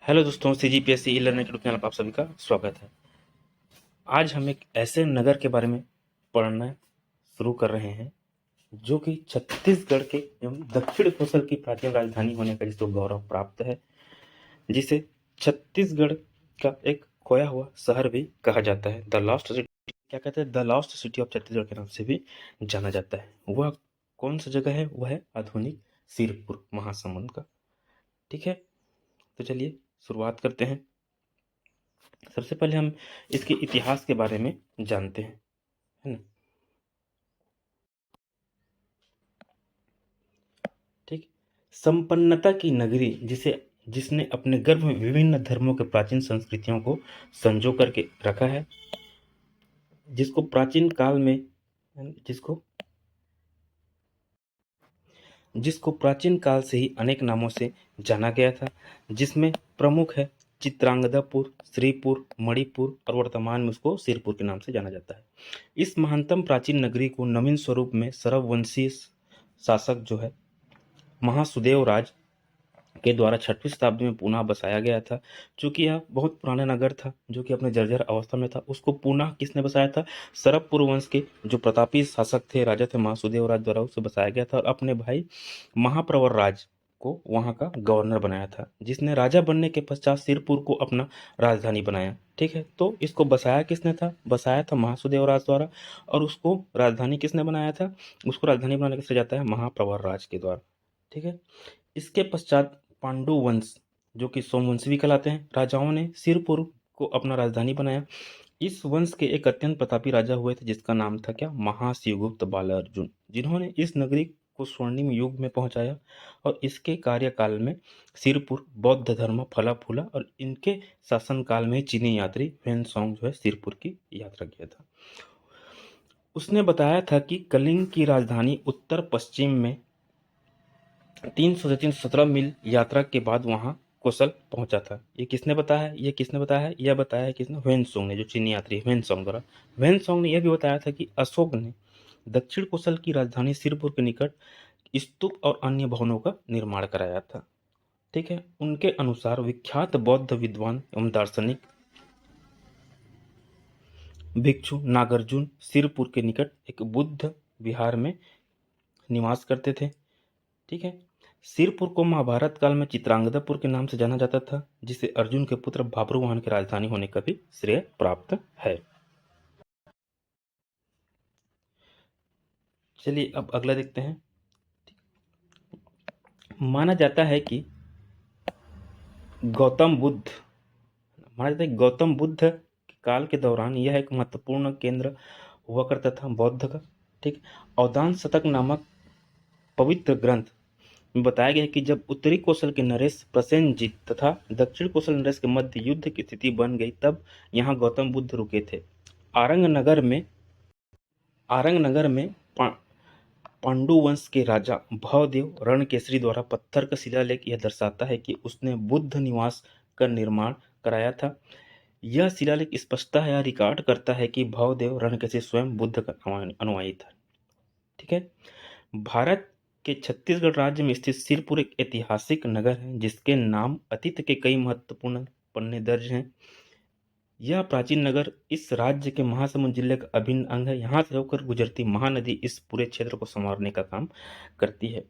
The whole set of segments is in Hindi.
हेलो दोस्तों, CGPSC e learning YouTube channel पर आप सभी का स्वागत है। आज हम एक ऐसे नगर के बारे में पढ़ना शुरू कर रहे हैं जो कि छत्तीसगढ़ के एवं दक्षिण कोसल की प्राचीन राजधानी होने का जिसको गौरव प्राप्त है, जिसे छत्तीसगढ़ का एक खोया हुआ शहर भी कहा जाता है। द लॉस्ट सिटी, क्या कहते हैं, the lost city of Chhattisgarh के नाम से भी जाना जाता है। वह कौन सा जगह है? वह है आधुनिक सिरपुर महासमुंद का। ठीक है, तो चलिए शुरुआत करते हैं। सबसे पहले हम इसके इतिहास के बारे में जानते हैं, है ना। ठीक, संपन्नता की नगरी जिसने अपने गर्भ में विभिन्न धर्मों के प्राचीन संस्कृतियों को संजो करके रखा है, जिसको प्राचीन काल में जिसको जिसको प्राचीन काल से ही अनेक नामों से जाना गया था, जिसमें प्रमुख है चित्रांगदापुर, श्रीपुर, मणिपुर और वर्तमान में उसको सिरपुर के नाम से जाना जाता है। इस महानतम प्राचीन नगरी को नवीन स्वरूप में सरवंशीय शासक जो है महासुदेव राज के द्वारा 6वीं शताब्दी में पुनः बसाया गया था। चूंकि यह बहुत पुराना नगर था जो कि अपने जर्जर अवस्था में था, उसको पुनः किसने बसाया था? सरबपुर वंश के जो प्रतापी शासक थे, राजा थे, महासुदेव राज द्वारा उसे बसाया गया था और अपने भाई महाप्रवर राज को वहां का गवर्नर बनाया था, जिसने राजा बनने के पश्चात सिरपुर को अपना राजधानी बनाया। ठीक है, तो इसको बसाया किसने था? बसाया था महासुदेव राज द्वारा। और उसको राजधानी किसने बनाया था? उसको राजधानी बनाने किससे जाता है? महाप्रवर राज के द्वारा। ठीक है, इसके पश्चात पांडु वंश जो कि सोमवंशी भी कहलाते हैं, राजाओं ने सिरपुर को अपना राजधानी बनाया। इस वंश के एक अत्यंत प्रतापी राजा हुए थे जिसका नाम था क्या? महाशिवगुप्त बालार्जुन, जिन्होंने इस नगरी को स्वर्णिम युग में पहुंचाया। और इसके कार्यकाल में सिरपुर बौद्ध धर्म फला फूला और इनके शासनकाल में चीनी यात्री ह्वेनसांग जो है सिरपुर की यात्रा किया था। उसने बताया था कि कलिंग की राजधानी उत्तर पश्चिम में 300 से 317 मील यात्रा के बाद वहां कोसल पहुंचा था। ये किसने बताया है? यह बताया है किसने? ह्वेनसांग ने, जो चीनी यात्री ह्वेनसांग द्वारा। ह्वेनसांग ने यह भी बताया था कि अशोक ने दक्षिण कोसल की राजधानी सिरपुर के निकट स्तूप और अन्य भवनों का निर्माण कराया था। ठीक है, उनके अनुसार विख्यात बौद्ध विद्वान एवं दार्शनिक भिक्षु नागार्जुन सिरपुर के निकट एक बुद्ध विहार में निवास करते थे। ठीक है, सिरपुर को महाभारत काल में चित्रांगदापुर के नाम से जाना जाता था, जिसे अर्जुन के पुत्र बाबरूवाहन की राजधानी होने का भी श्रेय प्राप्त है। चलिए अब अगला देखते हैं। माना जाता है कि गौतम बुद्ध के काल के दौरान यह एक महत्वपूर्ण केंद्र हुआ करता था बौद्ध का। ठीक, अवदान शतक नामक पवित्र ग्रंथ में बताया गया है कि जब उत्तरी कौशल के नरेश प्रसेनजीत तथा दक्षिण कौशल नरेश के मध्य युद्ध की स्थिति बन गई, तब यहाँ गौतम बुद्ध रुके थे। आरंग नगर में पांडु वंश के राजा भवदेव रणकेसरी द्वारा पत्थर का शिलालेख यह दर्शाता है कि उसने बुद्ध निवास का निर्माण कराया था। यह शिलालेख स्पष्टता है, रिकॉर्ड करता है कि भवदेव रणकेसरी स्वयं बुद्ध का अनुयायी था। ठीक है, भारत के छत्तीसगढ़ राज्य में स्थित सिरपुर एक ऐतिहासिक नगर है जिसके नाम अतीत के कई महत्वपूर्ण पन्ने दर्ज हैं। यह प्राचीन नगर इस राज्य के महासमुंद जिले का अभिन्न अंग है। यहाँ से होकर गुजरती महानदी इस पूरे क्षेत्र को संवारने का काम करती है।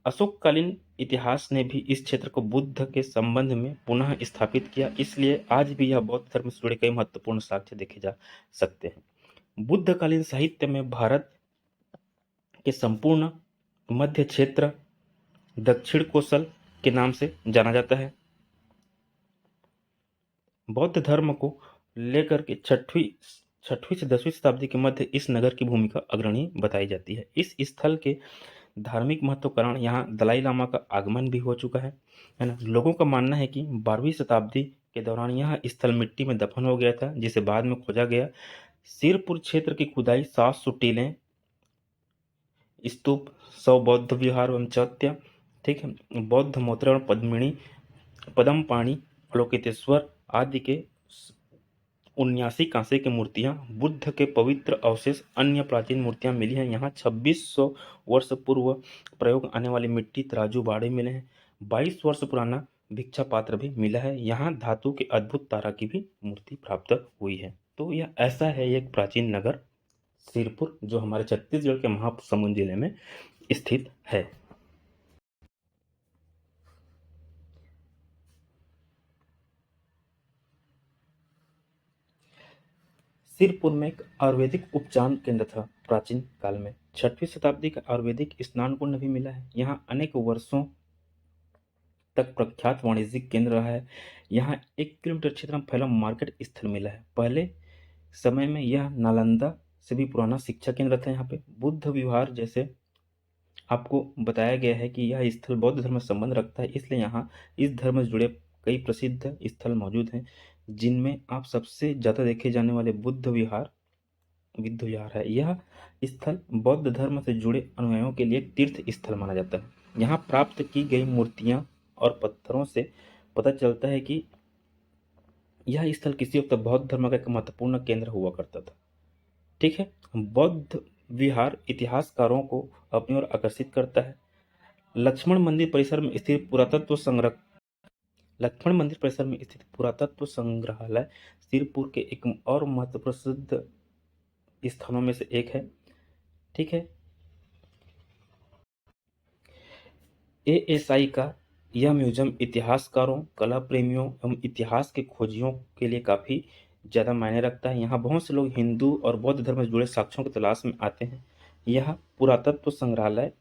अशोककालीन इतिहास ने भी इस क्षेत्र को बुद्ध के संबंध में पुनः स्थापित किया, इसलिए आज भी यह बौद्ध धर्म से जुड़े कई महत्वपूर्ण साक्ष्य देखे जा सकते हैं। बुद्धकालीन साहित्य में भारत के संपूर्ण मध्य क्षेत्र दक्षिण कोसल के नाम से जाना जाता है। बौद्ध धर्म को लेकर के छठवीं से 10वीं शताब्दी के मध्य इस नगर की भूमिका अग्रणी बताई जाती है। इस स्थल के धार्मिक महत्व के कारण यहाँ दलाई लामा का आगमन भी हो चुका है ना। लोगों का मानना है कि 12वीं शताब्दी के दौरान यह स्थल मिट्टी में दफन हो गया था, जिसे बाद में खोजा गया। सिरपुर क्षेत्र की खुदाई 700 टीलें, स्तूप, 100 बौद्ध विहार एवं चैत्य, ठीक है, बौद्ध मोत्र, पद्मिनी, पदम पाणी, अलोकितेश्वर आदि के 79 कांसे की मूर्तियां, बुद्ध के पवित्र अवशेष, अन्य प्राचीन मूर्तियां मिली हैं। यहाँ 2600 वर्ष पूर्व प्रयोग आने वाली मिट्टी तराजू बाड़े मिले हैं। 22 वर्ष पुराना भिक्षा पात्र भी मिला है। यहाँ धातु के अद्भुत तारा की भी मूर्ति प्राप्त हुई है। तो यह ऐसा है एक प्राचीन नगर सिरपुर, जो हमारे छत्तीसगढ़ के महासमुंद जिले में स्थित है। सिरपुर में एक आयुर्वेदिक उपचार केंद्र था प्राचीन काल में। 6वीं शताब्दी का आयुर्वेदिक स्नान कुंड भी मिला है। यहाँ अनेक वर्षों तक प्रख्यात वाणिज्यिक केंद्र रहा है। यहाँ 1 किलोमीटर क्षेत्र में फैला मार्केट स्थल मिला है। पहले समय में यह नालंदा से भी पुराना शिक्षा केंद्र था। यहाँ पे बुद्ध विहार जैसे आपको बताया गया है कि यह स्थल बौद्ध धर्म से संबंध रखता है, इसलिए यहाँ इस धर्म से जुड़े कई प्रसिद्ध स्थल मौजूद हैं, जिनमें आप सबसे ज़्यादा देखे जाने वाले बुद्ध विहार है। यह स्थल बौद्ध धर्म से जुड़े अनुयायियों के लिए तीर्थ स्थल माना जाता है। यहाँ प्राप्त की गई मूर्तियाँ और पत्थरों से पता चलता है कि यह स्थल किसी वक्त बौद्ध धर्म का एक महत्वपूर्ण केंद्र हुआ करता था। ठीक है, बौद्ध विहार इतिहासकारों को अपनी ओर आकर्षित करता है। लक्ष्मण मंदिर परिसर में स्थित पुरातत्व संग्रहालय सिरपुर के एक और महत्वपूर्ण स्थानों में से एक है। ठीक है, एएसआई का यह म्यूजियम इतिहासकारों, कला प्रेमियों एवं इतिहास के खोजियों के लिए काफ़ी ज़्यादा मायने रखता है। यहाँ बहुत से लोग हिंदू और बौद्ध धर्म से जुड़े साक्ष्यों की तलाश में आते हैं। यह पुरातत्व संग्रहालय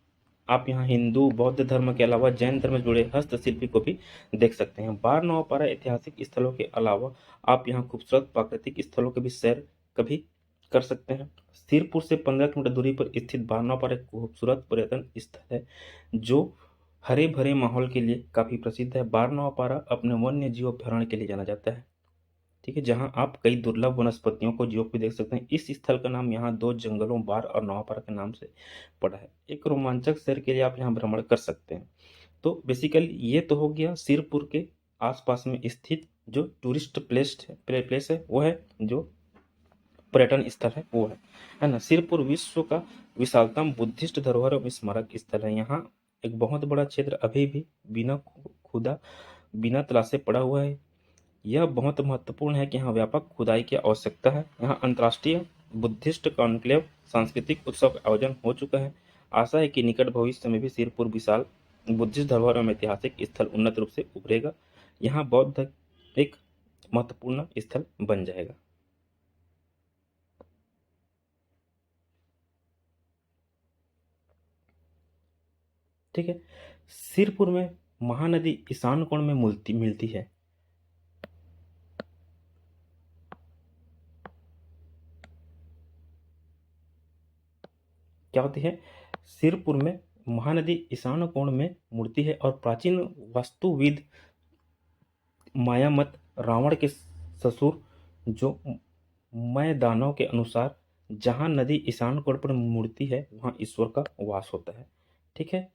आप यहाँ हिंदू, बौद्ध धर्म के अलावा जैन धर्म से जुड़े हस्तशिल्पी को भी देख सकते हैं। बार नौपारा ऐतिहासिक स्थलों के अलावा आप यहाँ खूबसूरत प्राकृतिक स्थलों के भी सैर कभी कर सकते हैं। सिरपुर से 15 किलोमीटर दूरी पर स्थित बारनौपारा एक खूबसूरत पर्यटन स्थल है, जो हरे भरे माहौल के लिए काफ़ी प्रसिद्ध है। बारनौपारा अपने वन्य जीव अभयारण्य के लिए जाना जाता है। ठीक है, जहां आप कई दुर्लभ वनस्पतियों को जीवों को देख सकते हैं। इस स्थल का नाम यहाँ 2 जंगलों बार और नौपारा के नाम से पड़ा है। एक रोमांचक सैर के लिए आप यहाँ भ्रमण कर सकते हैं। तो बेसिकली ये तो हो गया सिरपुर के आसपास में स्थित जो टूरिस्ट प्लेस है, वो है जो पर्यटन स्थल है, वो है ना। सिरपुर विश्व का विशालतम बुद्धिस्ट धरोहर और स्मारक स्थल है। यहाँ एक बहुत बड़ा क्षेत्र अभी भी बिना तलाशे पड़ा हुआ है। यह बहुत महत्वपूर्ण है कि यहाँ व्यापक खुदाई की आवश्यकता है। यहाँ अंतर्राष्ट्रीय बुद्धिस्ट कॉन्क्लेव सांस्कृतिक उत्सव का आयोजन हो चुका है। आशा है कि निकट भविष्य में भी सिरपुर विशाल बुद्धिस्ट धरोहर एवं ऐतिहासिक स्थल उन्नत रूप से उभरेगा। यहाँ बौद्ध एक महत्वपूर्ण स्थल बन जाएगा। ठीक है, सिरपुर में महानदी ईशान कोण में मिलती है। क्या होती है? सिरपुर में महानदी ईशान कोण में मुड़ती है और प्राचीन वास्तुविद मायामत रावण के ससुर जो मय दानव के अनुसार जहाँ नदी ईशान कोण पर मुड़ती है वहाँ ईश्वर का वास होता है। ठीक है,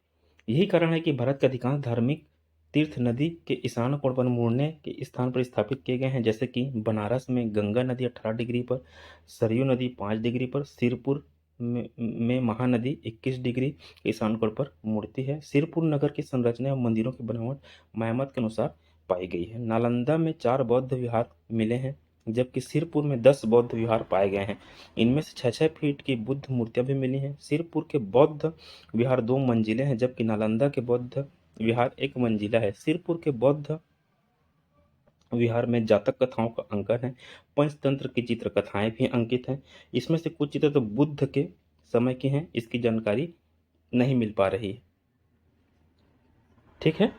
यही कारण है कि भारत के अधिकांश धार्मिक तीर्थ नदी के ईशान कोण पर मुड़ने के स्थान पर स्थापित किए गए हैं, जैसे कि बनारस में गंगा नदी 18 डिग्री पर, सरयू नदी 5 डिग्री पर, सिरपुर में महानदी 21 डिग्री ईशान कोण पर मुड़ती है। सिरपुर नगर की संरचना एवं मंदिरों की बनावट मायामत के अनुसार पाई गई है। नालंदा में 4 बौद्ध विहार मिले हैं, जबकि सिरपुर में 10 बौद्ध विहार पाए गए हैं। इनमें से 6-6 फीट की बुद्ध मूर्तियां भी मिली हैं। सिरपुर के बौद्ध विहार 2 मंजिले हैं, जबकि नालंदा के बौद्ध विहार 1 मंजिला है। सिरपुर के बौद्ध विहार में जातक कथाओं का अंकन है। पंचतंत्र की चित्र कथाएं भी अंकित हैं। इसमें से कुछ चित्र तो बुद्ध के समय की हैं, इसकी जानकारी नहीं मिल पा रही है। ठीक है,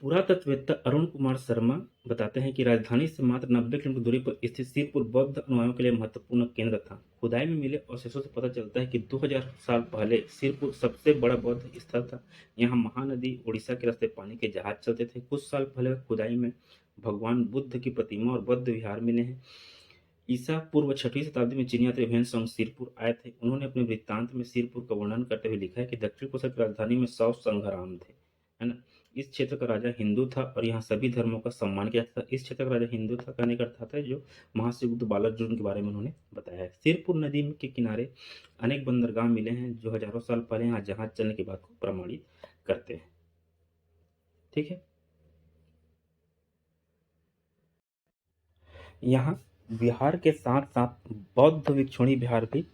पुरातत्ववेत्ता अरुण कुमार शर्मा बताते हैं कि राजधानी से मात्र 90 किलोमीटर दूरी पर स्थित सिरपुर बौद्ध अनुयायियों के लिए महत्वपूर्ण केंद्र था। खुदाई में मिले अवशेषों से पता चलता है कि 2000 साल पहले सिरपुर सबसे बड़ा बौद्ध स्थल था। यहाँ महानदी उड़ीसा के रास्ते पानी के जहाज चलते थे। कुछ साल पहले खुदाई में भगवान बुद्ध की प्रतिमा और बौद्ध विहार मिले हैं। ईसा पूर्व 6वीं शताब्दी में चीनी यात्री ह्वेन सांग सिरपुर आए थे। उन्होंने अपने वृत्तांत में सिरपुर का वर्णन करते हुए लिखा है कि दक्षिण कोसा की राजधानी में 100 संघराम थे। है ना। इस क्षेत्र का राजा हिंदू था और यहाँ सभी धर्मों का सम्मान किया जाता था। इस क्षेत्र का राजा हिंदू था कहने का अर्थ आता है जो महासिद्ध बालार्जुन के बारे में उन्होंने बताया है। सिरपुर नदी के किनारे अनेक बंदरगाह मिले हैं जो हजारों साल पहले यहाँ जहाज चलने की बात को प्रमाणित करते हैं। ठीक है। यहाँ बिहार के साथ साथ बौद्ध भिक्षुणी बिहार भी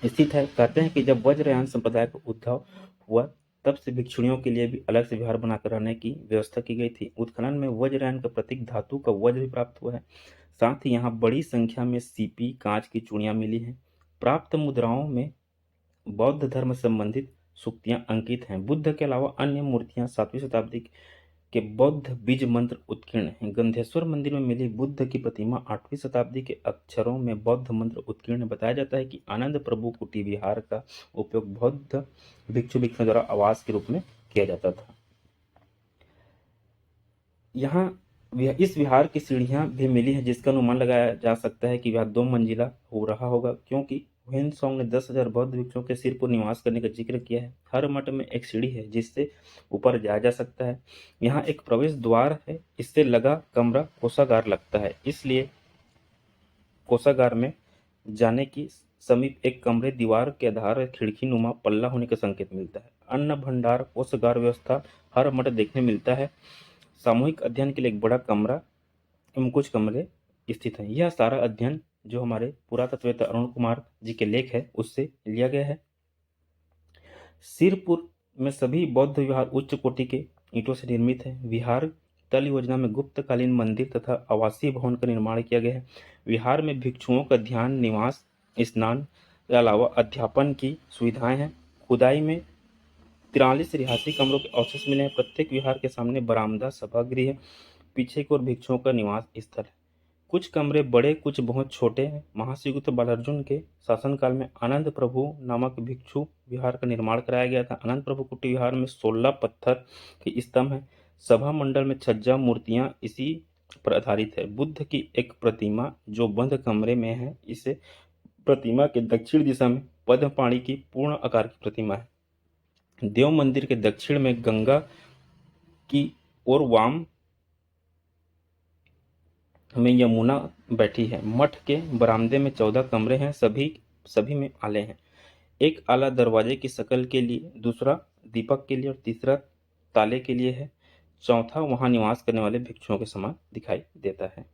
स्थित है। कहते हैं कि जब वज्रयान संप्रदाय का उद्भव हुआ तब से भिक्षुणियों के लिए भी अलग से विहार बनाकर रहने की व्यवस्था की गई थी। उत्खनन में वज्रयान का प्रतीक धातु का वज्र भी प्राप्त हुआ है। साथ ही यहाँ बड़ी संख्या में सीपी कांच की चूड़ियां मिली हैं। प्राप्त मुद्राओं में बौद्ध धर्म संबंधित सूक्तियां अंकित हैं। बुद्ध के अलावा अन्य मूर्तियां 7वीं शताब्दी के बौद्ध बीज मंत्र उत्कीर्ण हैं। गंधेश्वर मंदिर में मिली बुद्ध की प्रतिमा 8वीं शताब्दी के अक्षरों में बौद्ध मंत्र उत्कीर्ण। बताया जाता है कि आनंद प्रभु कुटी विहार का उपयोग बौद्ध भिक्षु भिक्षुओं द्वारा आवास के रूप में किया जाता था। यहाँ इस विहार की सीढ़ियां भी मिली है जिसका अनुमान लगाया जा सकता है कि वह 2 मंजिला हो रहा होगा क्योंकि ह्वेनसांग ने 10,000 बौद्ध भिक्षुओं के सिर पर निवास करने का जिक्र किया है। हर मठ में एक सीढ़ी है जिससे ऊपर जाया जा सकता है। यहाँ एक प्रवेश द्वार है, इससे लगा कमरा कोषागार लगता है, इसलिए कोषागार में जाने की समीप एक कमरे दीवार के आधार खिड़की नुमा पल्ला होने का संकेत मिलता है। अन्न भंडार कोषागार व्यवस्था हर मठ देखने मिलता है। सामूहिक अध्ययन के लिए एक बड़ा कमरा एवं कुछ कमरे स्थित हैं। यह सारा अध्ययन जो हमारे पुरातत्ववेत्ता अरुण कुमार जी के लेख है उससे लिया गया है। सिरपुर में सभी बौद्ध विहार उच्च कोटि के ईंटों से निर्मित है। विहार तल योजना में गुप्तकालीन मंदिर तथा आवासीय भवन का निर्माण किया गया है। विहार में भिक्षुओं का ध्यान निवास स्नान के अलावा अध्यापन की सुविधाएं हैं। खुदाई में 43 रिहायशी कमरों के अवशेष मिले हैं। प्रत्येक विहार के सामने बरामदा सभागृह है। पीछे की ओर भिक्षुओं का निवास स्थल है। कुछ कमरे बड़े कुछ बहुत छोटे हैं। महाश्रीयुक्त बालार्जुन के शासनकाल में आनंद प्रभु नामक भिक्षु विहार का निर्माण कराया गया था। आनंद प्रभु कुटी विहार में 16 पत्थर के स्तंभ हैं। सभा मंडल में छज्जा मूर्तियां इसी पर आधारित है। बुद्ध की एक प्रतिमा जो बंद कमरे में है, इसे प्रतिमा के दक्षिण दिशा में पद्म पाणी की पूर्ण आकार की प्रतिमा है। देव मंदिर के दक्षिण में गंगा की ओर वाम में यमुना बैठी है। मठ के बरामदे में 14 कमरे हैं। सभी में आले हैं। एक आला दरवाजे की शकल के लिए, दूसरा दीपक के लिए और तीसरा ताले के लिए है। चौथा वहां निवास करने वाले भिक्षुओं के समान दिखाई देता है।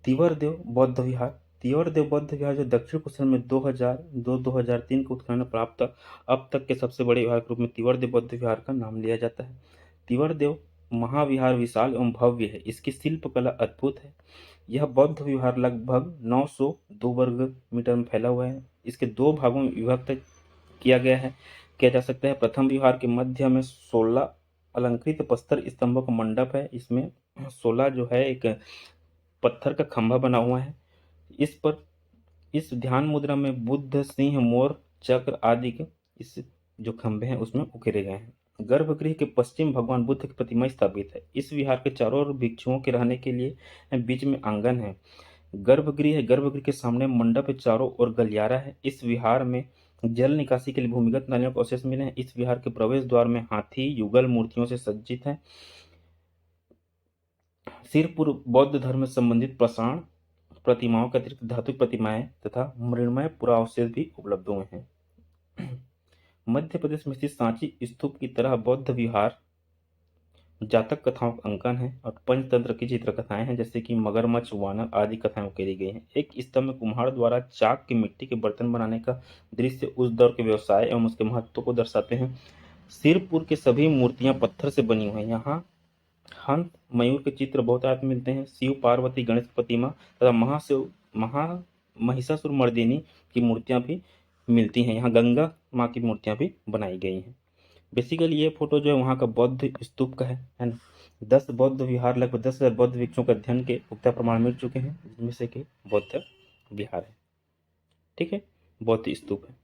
तिवरदेव बौद्ध विहार। तिवरदेव बौद्ध विहार जो दक्षिण कोसल में 2002-2003 को उत्खनन प्राप्त अब तक के सबसे बड़े विहार के रूप में तिवरदेव बौद्ध विहार का नाम लिया जाता है। तिवरदेव महाविहार विशाल एवं भव्य है। इसकी शिल्पकला अद्भुत है। यह बौद्ध विहार लगभग 902 वर्ग मीटर में फैला हुआ है। इसके 2 भागों में विभक्त किया जा सकता है। प्रथम विहार के मध्य में 16 अलंकृत प्रस्तर स्तंभों का मंडप है। इसमें 16 जो है एक पत्थर का खंभा बना हुआ है। इस ध्यान मुद्रा में बुद्ध सिंह मोर चक्र आदि के इस जो खंभे हैं उसमें उकेरे गए हैं। गर्भगृह के पश्चिम भगवान बुद्ध की प्रतिमा स्थापित है। इस विहार के चारों ओर भिक्षुओं के रहने के लिए बीच में आंगन है। गर्भगृह है। गर्भगृह के सामने मंडप है। चारों ओर गलियारा है। इस विहार में जल निकासी के लिए भूमिगत नालियों के अवशेष मिले हैं। इस विहार के प्रवेश द्वार में हाथी युगल मूर्तियों से सज्जित है। सिरपुर बौद्ध धर्म से संबंधित पाषाण प्रतिमाओं के अतिरिक्त धातु प्रतिमाएं तथा मृण्मय पुरावशेष भी उपलब्ध हुए हैं। मध्य प्रदेश में स्थित सांची स्तूप की तरह बौद्ध विहार जातक कथाओं का अंकन है और पंचतंत्र की चित्रकथाएं हैं जैसे कि मगरमच्छ वानर आदि कथाएं उकेरी गई हैं। एक स्तंभ में कुम्हार द्वारा चाक की मिट्टी के बर्तन बनाने का दृश्य उस दौर के व्यवसाय एवं उसके महत्व को दर्शाते हैं। सिरपुर के सभी मूर्तियां पत्थर से बनी हुई हैं। यहाँ हंस मयूर के चित्र बहुत आयत मिलते हैं। शिव पार्वती गणेश की प्रतिमा तथा महिषासुरमर्दिनी की मूर्तियां भी मिलती हैं। यहाँ गंगा माँ की मूर्तियां भी बनाई गई हैं। बेसिकली ये फोटो जो है वहाँ का बौद्ध स्तूप का है ना। 10 बौद्ध विहार लगभग 10,000 बौद्ध भिक्षुओं के अध्ययन के पुख्ता प्रमाण मिल चुके हैं जिनमें से कि बौद्ध विहार है। ठीक है, बौद्ध स्तूप है।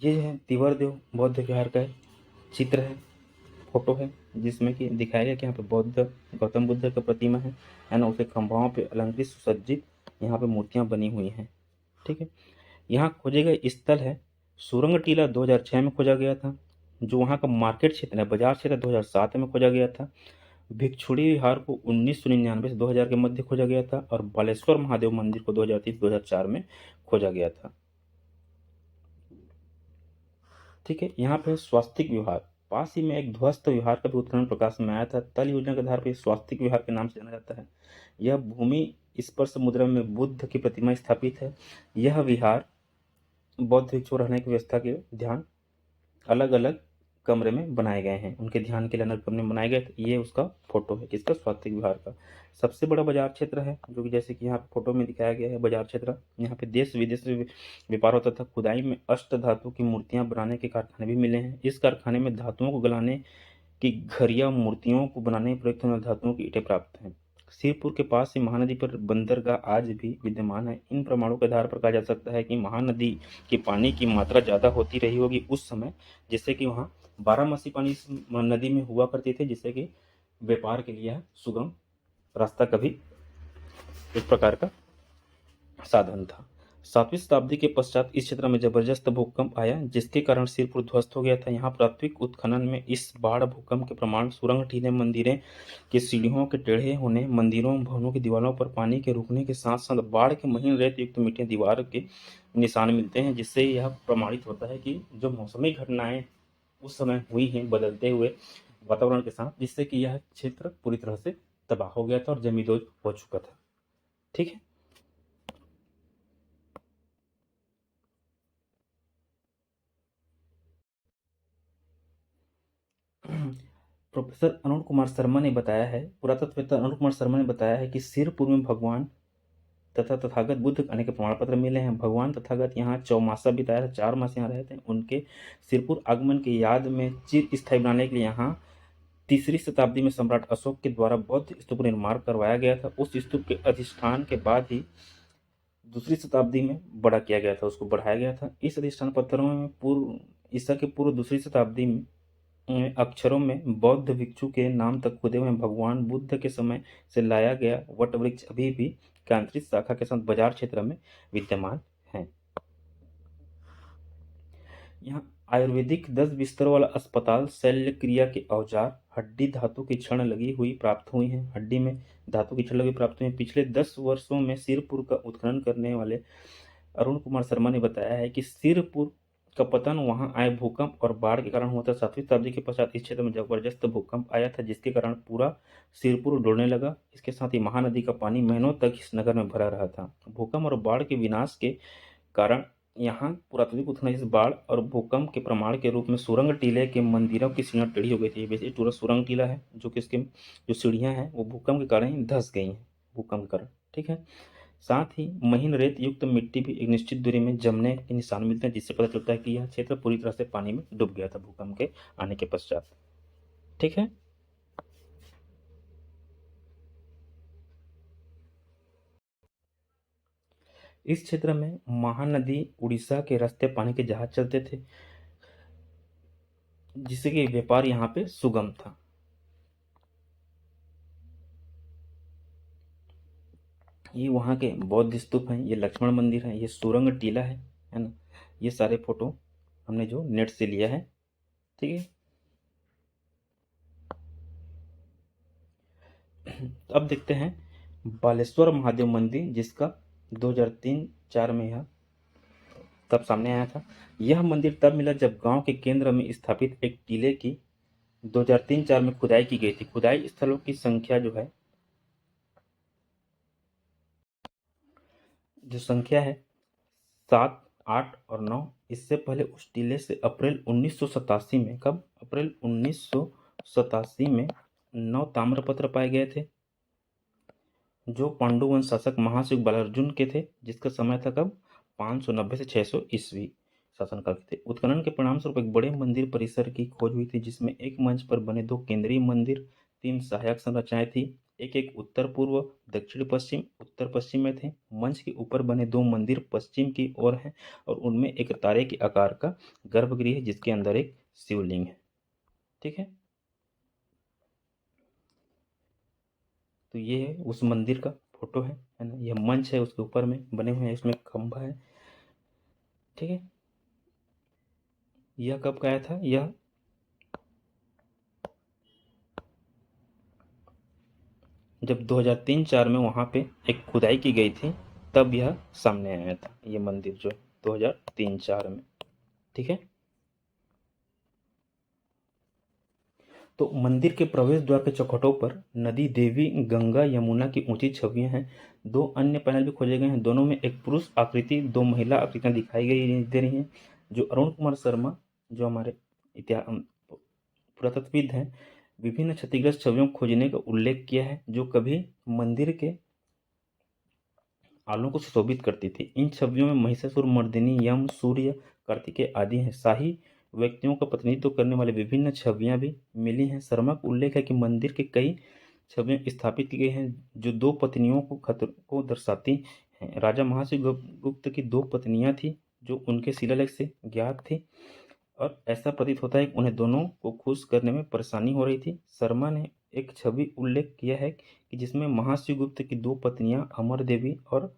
ये है तिवरदेव बौद्ध विहार का चित्र है, फोटो है, जिसमें कि दिखाया गया कि यहाँ पे बौद्ध गौतम बुद्ध का प्रतिमा है ना। उसके खंभाओं पे अलंकृत सुसज्जित यहाँ पे मूर्तियाँ बनी हुई हैं। ठीक है, यहाँ खोजे गए स्थल है सुरंग टीला 2006 में खोजा गया था। जो वहाँ का मार्केट क्षेत्र है, बाजार क्षेत्र 2007 में खोजा गया था। भिक्षुड़ी विहार को 1999 से 2000 के मध्य खोजा गया था और बालेश्वर महादेव मंदिर को 2003-2004 में खोजा गया था। ठीक है, यहाँ पे स्वास्तिक विहार, पास ही में एक ध्वस्त विहार का भी उत्खनन प्रकाश में आया था। तल योजना के आधार पर स्वास्तिक विहार के नाम से जाना जाता है। यह भूमि स्पर्श मुद्रा में बुद्ध की प्रतिमा स्थापित है। यह विहार बौद्ध भिक्षु रहने की व्यवस्था के ध्यान अलग अलग कमरे में बनाए गए हैं, उनके ध्यान के लिए अलग कमरे में बनाए गए थे। ये उसका फोटो है किसका, स्वास्तिक विहार का। सबसे बड़ा बाजार क्षेत्र है, जो कि जैसे कि यहाँ फोटो में दिखाया गया है बाजार क्षेत्र। यहाँ पे देश विदेश से व्यापार होता था। खुदाई में अष्ट धातु की मूर्तियां बनाने के कारखाने भी मिले हैं। इस कारखाने में धातुओं को गलाने की घड़िया मूर्तियों को बनाने में प्रयुक्त होने वाली धातुओं की ईंटें प्राप्त हैं। सिरपुर के पास ही महानदी पर बंदरगाह आज भी विद्यमान है। इन प्रमाणों के आधार पर कहा जा सकता है कि महानदी की पानी की मात्रा ज़्यादा होती रही होगी उस समय, जिससे कि वहाँ बारहमासी पानी इस नदी में हुआ करते थे, जिससे कि व्यापार के लिए सुगम रास्ता कभी एक प्रकार का साधन था। 7वीं शताब्दी के पश्चात इस क्षेत्र में जबरदस्त भूकंप आया, जिसके कारण सिरपुर ध्वस्त हो गया था। यहाँ प्राथमिक उत्खनन में इस बाढ़ भूकंप के प्रमाण सुरंग टीले, मंदिरें के सीढ़ियों के टेढ़े होने, मंदिरों भवनों की दीवारों पर पानी के रुकने के साथ साथ बाढ़ के महीन रेत युक्त मिट्टी दीवार के निशान मिलते हैं, जिससे यह प्रमाणित होता है कि जो मौसमी घटनाएं उस समय हुई हैं बदलते हुए वातावरण के साथ, जिससे कि यह क्षेत्र पूरी तरह से तबाह हो गया था और जमींदोज हो चुका था। ठीक है, प्रोफेसर अरुण कुमार शर्मा ने बताया है, पुरातत्ववेत्ता अरुण कुमार शर्मा ने बताया है कि सिरपुर में भगवान तथा तथागत बुद्ध आने के प्रमाण पत्र मिले हैं। भगवान तथागत यहाँ चौमासा बिताया था, 4 मास यहाँ रहे थे। उनके सिरपुर आगमन की याद में चिर स्थायी बनाने के लिए यहाँ 3री शताब्दी में सम्राट अशोक के द्वारा बौद्ध स्तूप निर्माण करवाया गया था। उस स्तूप के अधिष्ठान के बाद ही 2री शताब्दी में बड़ा किया गया था, उसको बढ़ाया गया था। इस अधिष्ठान पत्थरों में पूर्व ईसा के पूर्व 2री शताब्दी में अक्षरों में बौद्ध भिक्षु के नाम तक खुदे हुए भगवान बुद्ध के समय से लाया गया वट वृक्ष अभी भी कांतरित शाखा के साथ बाजार क्षेत्र में विद्यमान है। यहाँ आयुर्वेदिक 10 बिस्तरों वाला अस्पताल, शल्य क्रिया के औजार, हड्डी धातु की छड़ लगी हुई प्राप्त हुई हैं। हड्डी में धातु की छड़ लगी प्राप्त हुई हैं। पिछले 10 वर्षों में सिरपुर का उत्खनन करने वाले अरुण कुमार शर्मा ने बताया है कि सिरपुर का पतन वहां आए भूकंप और बाढ़ के कारण हुआ था। 7वीं शताब्दी के पश्चात इस क्षेत्र में जबरदस्त भूकंप आया था, जिसके कारण पूरा सिरपुर डूबने लगा। इसके साथ ही महानदी का पानी महीनों तक इस नगर में भरा रहा था। भूकंप और बाढ़ के विनाश के कारण यहाँ पुरातात्विक उत्खनन इस बाढ़ और भूकंप के प्रमाण के रूप में सुरंग टीले के मंदिरों की सीढ़ियाँ टेढ़ी हो गई थी। वैसे पूरा सुरंग टीला है, जो कि इसके जो सीढ़ियाँ हैं वो भूकंप के कारण ही धस गई हैं, भूकंप के कारण। ठीक है, साथ ही महीन रेत युक्त मिट्टी भी एक निश्चित दूरी में जमने के निशान मिलते हैं, जिससे पता चलता है कि यह क्षेत्र पूरी तरह से पानी में डूब गया था भूकंप के आने के पश्चात। ठीक है, इस क्षेत्र में महानदी उड़ीसा के रास्ते पानी के जहाज चलते थे, जिससे कि व्यापार यहाँ पे सुगम था। ये वहाँ के बौद्ध स्तूप हैं, ये लक्ष्मण मंदिर है, ये सुरंग टीला है ना। ये सारे फोटो हमने जो नेट से लिया है। ठीक है, अब देखते हैं बालेश्वर महादेव मंदिर, जिसका 2003-4 में यह तब सामने आया था। यह मंदिर तब मिला जब गांव के केंद्र में स्थापित एक टीले की 2003-4 में खुदाई की गई थी। खुदाई स्थलों की संख्या जो संख्या है 7, 8 और 9। इससे पहले उस टीले से अप्रैल 1987 में, कब, अप्रैल 1987 में 9 ताम्रपत्र पाए गए थे, जो पांडु वंश शासक महाशिव बालार्जुन के थे, जिसका समय था कब, 590 से 600 ईस्वी शासनकाल के थे। उत्खनन के परिणाम स्वरूप एक बड़े मंदिर परिसर की खोज हुई थी, जिसमें एक मंच पर बने 2 केंद्रीय मंदिर, 3 सहायक संरचनाएं थी, एक एक उत्तर पूर्व, दक्षिण पश्चिम, उत्तर पश्चिम में थे। मंच के ऊपर बने 2 मंदिर पश्चिम की ओर हैं और उनमें एक तारे के आकार का गर्भगृह है जिसके अंदर एक शिवलिंग है। ठीक है, तो ये है उस मंदिर का फोटो है ना। यह मंच है, उसके ऊपर में बने हुए हैं, इसमें खंभा है। ठीक है, यह कब का आया था? यह जब 2003-4 में वहाँ पे एक खुदाई की गई थी, तब यह सामने आया था, ये मंदिर जो 2003-4 में। ठीक है, तो मंदिर के प्रवेश द्वार के चौखटों पर नदी, देवी, गंगा, यमुना की ऊंची छवियां हैं। 2 अन्य पैनल भी खोजे गए हैं, दोनों में एक पुरुष आकृति, 2 महिला आकृतियां दिखाई दे रही हैं। जो अरुण कुमार शर्मा, जो हमारे इतिहास पुरातत्वविद हैं, विभिन्न क्षतिग्रस्त छवियों को खोजने का उल्लेख किया है जो कभी मंदिर के आलों को सुशोभित करती थी। इन छवियों में महिषासुर मर्दिनी, यम, सूर्य, कार्तिकेय आदि हैं। शाही व्यक्तियों का प्रतिनिधित्व करने वाली विभिन्न छवियां भी मिली हैं। शर्मा का उल्लेख है कि मंदिर के कई छवियां स्थापित की गई हैं जो 2 पत्नियों को खतर को दर्शाती हैं। राजा महाशिव गुप्त की 2 पत्नियां थी जो उनके शिलालेख से ज्ञात थी और ऐसा प्रतीत होता है कि उन्हें दोनों को खुश करने में परेशानी हो रही थी। शर्मा ने एक छवि उल्लेख किया है कि जिसमें महाशिव गुप्त की 2 पत्नियां अमर देवी और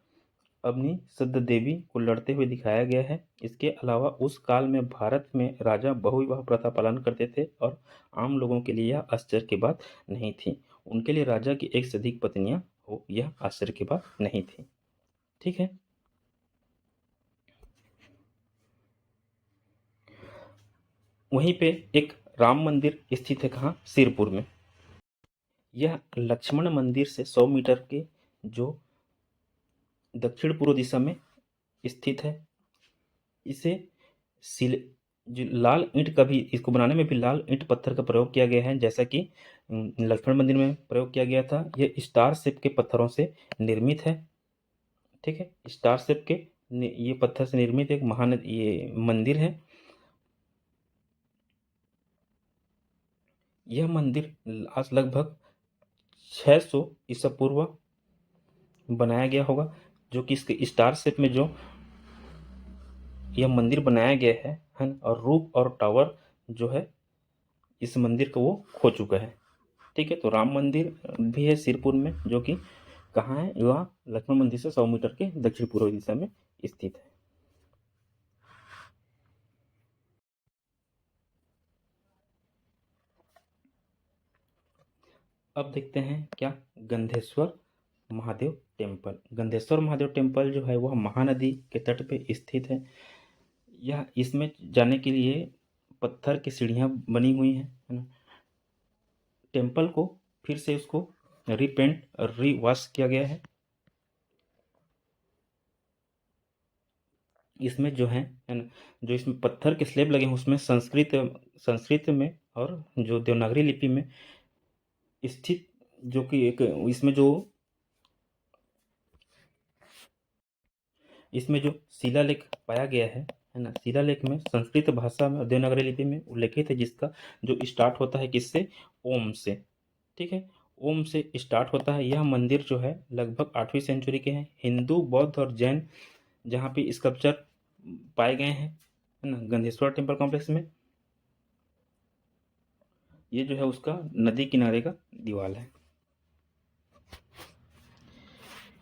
अवनी सद्द देवी को लड़ते हुए दिखाया गया है। इसके अलावा उस काल में भारत में राजा बहुविवाह प्रथा पालन करते थे और आम लोगों के लिए यह आश्चर्य की बात नहीं थी। उनके लिए राजा की 1 से अधिक पत्नियां हो यह आश्चर्य की बात नहीं थी। ठीक है, वहीं पे एक राम मंदिर स्थित है, कहाँ? सिरपुर में। यह लक्ष्मण मंदिर से 100 मीटर के जो दक्षिण पूर्व दिशा में स्थित है। इसे सिल जो लाल ईंट का भी, इसको बनाने में भी लाल ईंट पत्थर का प्रयोग किया गया है, जैसा कि लक्ष्मण मंदिर में प्रयोग किया गया था। यह स्टार शेप के पत्थरों से निर्मित है। ठीक है, स्टार शेप के ये पत्थर से निर्मित एक महानदी ये मंदिर है। यह मंदिर आज लगभग 600 ईसा पूर्व बनाया गया होगा, जो कि इसके स्टार शेप में जो यह मंदिर बनाया गया है ना, और रूप और टावर जो है इस मंदिर को वो खो चुका है। ठीक है, तो राम मंदिर भी है सिरपुर में, जो कि कहाँ है? वह लक्ष्मण मंदिर से 100 मीटर के दक्षिण पूर्व दिशा में स्थित है। अब देखते हैं क्या? गंधेश्वर महादेव टेम्पल। गंधेश्वर महादेव टेम्पल जो है वह महानदी के तट पे स्थित है। यह इसमें जाने के लिए पत्थर की सीढ़ियाँ बनी हुई हैं, है ना। टेम्पल को फिर से उसको रीपेंट और रीवॉश किया गया है। इसमें जो है ना, जो इसमें पत्थर के स्लैब लगे हैं उसमें संस्कृत में और जो देवनागरी लिपि में स्थित, जो कि एक इसमें जो शिलालेख पाया गया है ना, शिलालेख में संस्कृत भाषा में और देवनागरी लिपि में उल्लेखित है, जिसका जो स्टार्ट होता है किससे? ओम से। ठीक है, ओम से स्टार्ट होता है। यह मंदिर जो है लगभग 8वीं सेंचुरी के हैं। हिंदू, बौद्ध और जैन जहाँ पे स्कल्पचर पाए गए हैं, है ना, गंधेश्वर टेम्पल कॉम्प्लेक्स में। ये जो है उसका नदी किनारे का दीवार है।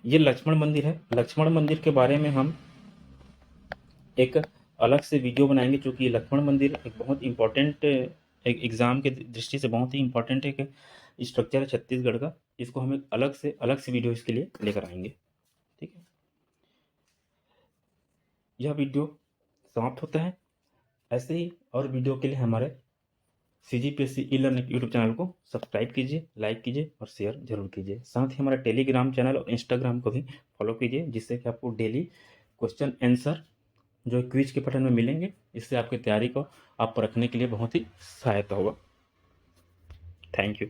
ये लक्ष्मण मंदिर है। लक्ष्मण मंदिर के बारे में हम एक अलग से वीडियो बनाएंगे, क्योंकि लक्ष्मण मंदिर एक बहुत इम्पोर्टेंट, एक एग्जाम के दृष्टि से बहुत ही इम्पोर्टेंट एक स्ट्रक्चर है छत्तीसगढ़ का। इसको हम एक अलग से वीडियो इसके लिए लेकर आएंगे। ठीक है, यह वीडियो समाप्त होता है। ऐसे ही और वीडियो के लिए हमारे CGPSC e learning YouTube channel को सब्सक्राइब कीजिए, लाइक कीजिए और शेयर जरूर कीजिए। साथ ही हमारा टेलीग्राम चैनल और इंस्टाग्राम को भी फॉलो कीजिए, जिससे कि आपको डेली क्वेश्चन आंसर जो क्विज के पैटर्न में मिलेंगे। इससे आपकी तैयारी को आप परखने के लिए बहुत ही सहायता होगा। Thank you.